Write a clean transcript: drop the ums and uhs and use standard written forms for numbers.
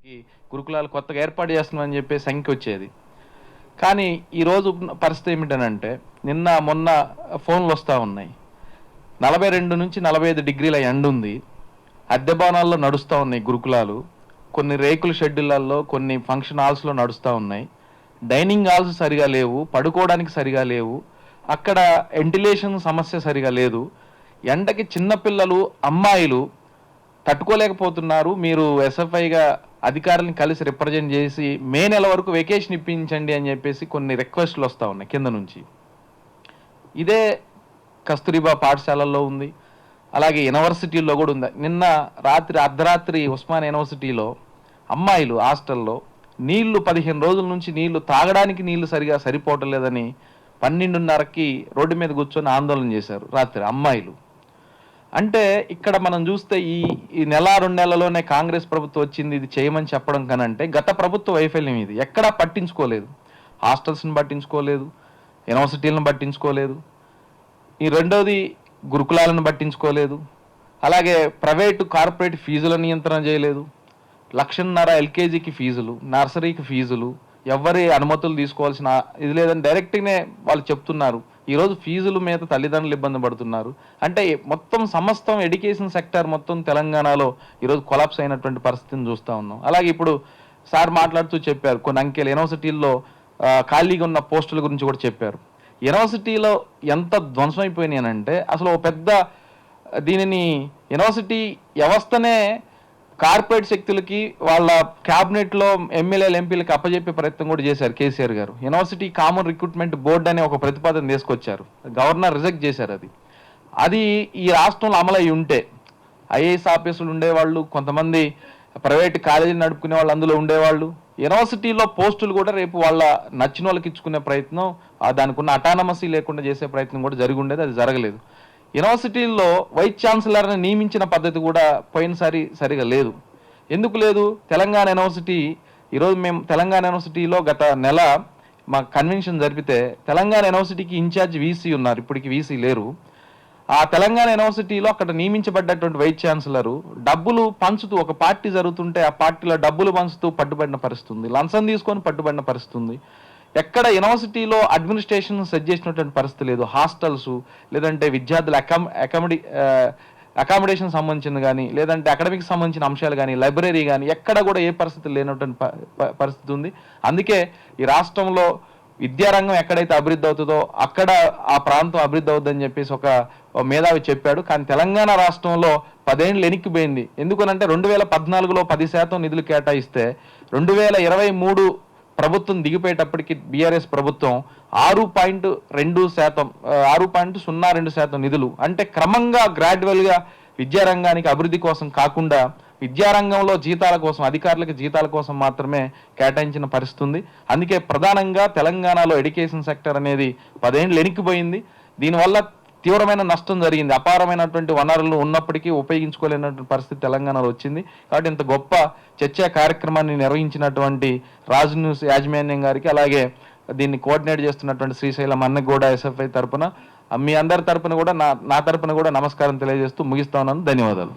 ఈ గురుకులాలు కొత్తగా ఏర్పాటు చేస్తున్నామని చెప్పి సంఖ్య వచ్చేది. కానీ ఈరోజు పరిస్థితి ఏమిటనంటే నిన్న మొన్న ఫోన్లు వస్తూ ఉన్నాయి. 42 నుంచి 45 డిగ్రీల ఎండ ఉంది. అద్దె భవనాల్లో నడుస్తూ ఉన్నాయి గురుకులాలు. కొన్ని రేకుల షెడ్యూళ్ళల్లో, కొన్ని ఫంక్షన్ హాల్స్లో నడుస్తూ ఉన్నాయి. డైనింగ్ హాల్స్ సరిగా లేవు, పడుకోవడానికి సరిగా లేవు, అక్కడ వెంటిలేషన్ సమస్య సరిగా లేదు. ఎండకి చిన్నపిల్లలు, అమ్మాయిలు తట్టుకోలేకపోతున్నారు. మీరు ఎస్ఎఫ్ఐగా అధికారులను కలిసి రిప్రజెంట్ చేసి మే నెల వరకు వెకేషన్ ఇప్పించండి అని చెప్పేసి కొన్ని రిక్వెస్ట్లు వస్తూ ఉన్నాయి కింద నుంచి. ఇదే కస్తూరిబా పాఠశాలల్లో ఉంది, అలాగే యూనివర్సిటీల్లో కూడా ఉంది. నిన్న రాత్రి అర్ధరాత్రి ఉస్మాన్ యూనివర్సిటీలో అమ్మాయిలు హాస్టల్లో నీళ్లు 15 రోజుల నుంచి నీళ్లు తాగడానికి నీళ్లు సరిగా సరిపోవటం లేదని 12:30కి రోడ్డు మీద కూర్చొని ఆందోళన చేశారు రాత్రి అమ్మాయిలు. అంటే ఇక్కడ మనం చూస్తే ఈ నెల 2 నెలల్లోనే కాంగ్రెస్ ప్రభుత్వం వచ్చింది ఇది చేయమని చెప్పడం కనంటే గత ప్రభుత్వ వైఫల్యం ఇది. ఎక్కడా పట్టించుకోలేదు, హాస్టల్స్ని పట్టించుకోలేదు, యూనివర్సిటీలను పట్టించుకోలేదు, ఈ రెండోది గురుకులాలను పట్టించుకోలేదు, అలాగే ప్రైవేటు కార్పొరేట్ ఫీజుల నియంత్రణ చేయలేదు, 1,50,000 ఎల్కేజీకి ఫీజులు, నర్సరీకి ఫీజులు, ఎవరి అనుమతులు తీసుకోవాల్సిన ఇది లేదని డైరెక్ట్గానే వాళ్ళు చెప్తున్నారు. ఈరోజు ఫీజుల మీద తల్లిదండ్రులు ఇబ్బంది పడుతున్నారు. అంటే మొత్తం సమస్తం ఎడ్యుకేషన్ సెక్టర్ మొత్తం తెలంగాణలో ఈరోజు కొలాప్స్ అయినటువంటి పరిస్థితిని చూస్తూ ఉన్నాం. అలాగే ఇప్పుడు సార్ మాట్లాడుతూ చెప్పారు కొన్ని అంకెలు యూనివర్సిటీల్లో ఖాళీగా ఉన్న పోస్టుల గురించి కూడా చెప్పారు. యూనివర్సిటీలో ఎంత ధ్వంసం అయిపోయినాయనంటే అసలు ఓ పెద్ద దీనిని యూనివర్సిటీ వ్యవస్థనే కార్పొరేట్ శక్తులకి వాళ్ళ క్యాబినెట్లో ఎమ్మెల్యేలు ఎంపీలకి అప్పజెప్పే ప్రయత్నం కూడా చేశారు కేసీఆర్ గారు. యూనివర్సిటీ కామన్ రిక్రూట్మెంట్ బోర్డు అనే ఒక ప్రతిపాదన తీసుకొచ్చారు, గవర్నర్ రిజెక్ట్ చేశారు. అది ఈ రాష్ట్రంలో అమలయ్యి ఉంటే ఐఏఎస్ ఆఫీసులు ఉండేవాళ్ళు, కొంతమంది ప్రైవేట్ కాలేజీలు నడుపుకునే వాళ్ళు అందులో ఉండేవాళ్ళు. యూనివర్సిటీలో పోస్టులు కూడా రేపు వాళ్ళ నచ్చిన వాళ్ళకి ఇచ్చుకునే ప్రయత్నం, దానికి ఉన్న అటానమసీ లేకుండా చేసే ప్రయత్నం కూడా జరిగి ఉండేది, అది జరగలేదు. యూనివర్సిటీల్లో వైస్ ఛాన్సలర్ని నియమించిన పద్ధతి కూడా పోయినసారి సరిగా లేదు. ఎందుకు లేదు? తెలంగాణ యూనివర్సిటీ ఈరోజు మేము తెలంగాణ యూనివర్సిటీలో గత నెల మా కన్వెన్షన్ జరిపితే తెలంగాణ యూనివర్సిటీకి ఇన్ఛార్జ్ వీసీ ఉన్నారు, ఇప్పటికి వీసీ లేరు. ఆ తెలంగాణ యూనివర్సిటీలో అక్కడ నియమించబడ్డటువంటి వైస్ ఛాన్సలర్ డబ్బులు పంచుతూ, ఒక పార్టీ జరుగుతుంటే ఆ పార్టీలో డబ్బులు పంచుతూ పట్టుబడిన పరిస్థితి ఉంది, లంచం తీసుకొని పట్టుబడిన పరిస్థితి ఉంది. ఎక్కడ యూనివర్సిటీలో అడ్మినిస్ట్రేషన్ సెట్ చేసినటువంటి పరిస్థితి లేదు. హాస్టల్స్ లేదంటే విద్యార్థుల అకామిడేషన్ సంబంధించింది కానీ, లేదంటే అకాడమిక్ సంబంధించిన అంశాలు కానీ, లైబ్రరీ కానీ ఎక్కడ కూడా ఏ పరిస్థితి లేనటువంటి పరిస్థితి ఉంది. అందుకే ఈ రాష్ట్రంలో విద్యారంగం ఎక్కడైతే అభివృద్ధి అవుతుందో అక్కడ ఆ ప్రాంతం అభివృద్ధి అవుతుందని చెప్పేసి ఒక మేధావి చెప్పాడు. కానీ తెలంగాణ రాష్ట్రంలో 10 ఏళ్ళు వెనక్కిపోయింది. ఎందుకనంటే 2014లో 10% నిధులు కేటాయిస్తే 2023 ప్రభుత్వం దిగిపోయేటప్పటికి బీఆర్ఎస్ ప్రభుత్వం 6.02% నిధులు, అంటే క్రమంగా గ్రాడ్యువల్గా విద్యారంగానికి అభివృద్ధి కోసం కాకుండా విద్యారంగంలో జీతాల కోసం, అధికారులకు జీతాల కోసం మాత్రమే కేటాయించిన పరిస్థితి ఉంది. అందుకే ప్రధానంగా తెలంగాణలో ఎడ్యుకేషన్ సెక్టర్ అనేది 10 ఏళ్ళు వెనక్కిపోయింది. దీనివల్ల తీవ్రమైన నష్టం జరిగింది. అపారమైనటువంటి వనరులు ఉన్నప్పటికీ ఉపయోగించుకోలేనటువంటి పరిస్థితి తెలంగాణలో వచ్చింది. కాబట్టి ఇంత గొప్ప చర్చా కార్యక్రమాన్ని నిర్వహించినటువంటి రాజ్ న్యూస్ యాజమాన్యం గారికి, అలాగే దీన్ని కోఆర్డినేట్ చేస్తున్నటువంటి శ్రీశైలం అన్నకు కూడా ఎస్ఎఫ్ఐ తరపున, మీ అందరి తరపున కూడా నా తరపున కూడా నమస్కారం తెలియజేస్తూ ముగిస్తా ఉన్నాను. ధన్యవాదాలు.